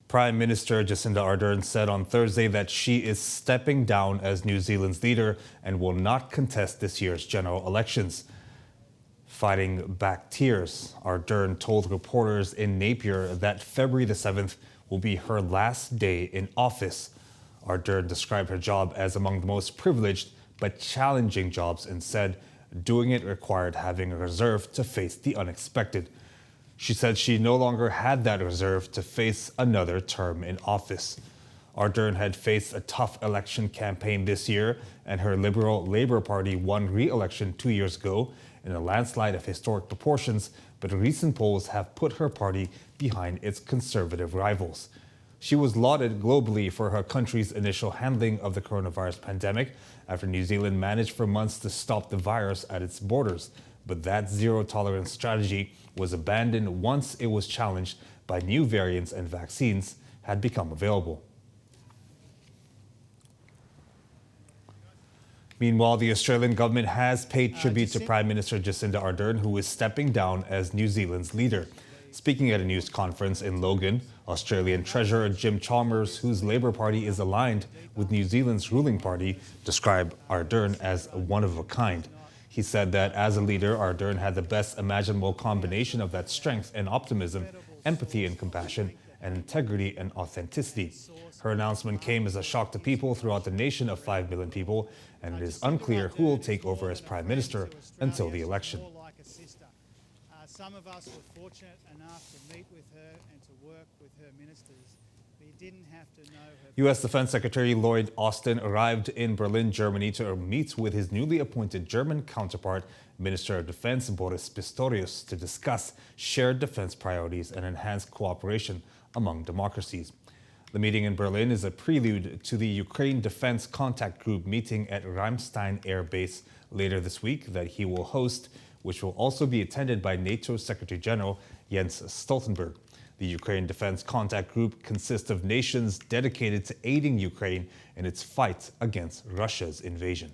Prime Minister Jacinda Ardern said on Thursday that she is stepping down as New Zealand's leader and will not contest this year's general elections. Fighting back tears, Ardern told reporters in Napier that February the 7th will be her last day in office. Ardern described her job as among the most privileged but challenging jobs and said doing it required having a reserve to face the unexpected. She said she no longer had that reserve to face another term in office. Ardern had faced a tough election campaign this year, and her Liberal Labour Party won re-election 2 years ago in a landslide of historic proportions, but recent polls have put her party behind its Conservative rivals. She was lauded globally for her country's initial handling of the coronavirus pandemic after New Zealand managed for months to stop the virus at its borders. But that zero-tolerance strategy was abandoned once it was challenged by new variants and vaccines had become available. Meanwhile, the Australian government has paid tribute to Prime Minister Jacinda Ardern, who is stepping down as New Zealand's leader. Speaking at a news conference in Logan, Australian Treasurer Jim Chalmers, whose Labour Party is aligned with New Zealand's ruling party, described Ardern as one of a kind. He said that as a leader, Ardern had the best imaginable combination of that strength and optimism, empathy and compassion, and integrity and authenticity. Her announcement came as a shock to people throughout the nation of 5 million people, and it is unclear who will take over as Prime Minister until the election. Some of us were fortunate enough to meet with her and to work with her ministers. We didn't have to know her. U.S. Defense Secretary Lloyd Austin arrived in Berlin, Germany to meet with his newly appointed German counterpart, Minister of Defense Boris Pistorius, to discuss shared defense priorities and enhanced cooperation among democracies. The meeting in Berlin is a prelude to the Ukraine Defense Contact Group meeting at Ramstein Air Base later this week that he will host, which will also be attended by NATO Secretary General Jens Stoltenberg. The Ukraine Defense Contact Group consists of nations dedicated to aiding Ukraine in its fight against Russia's invasion.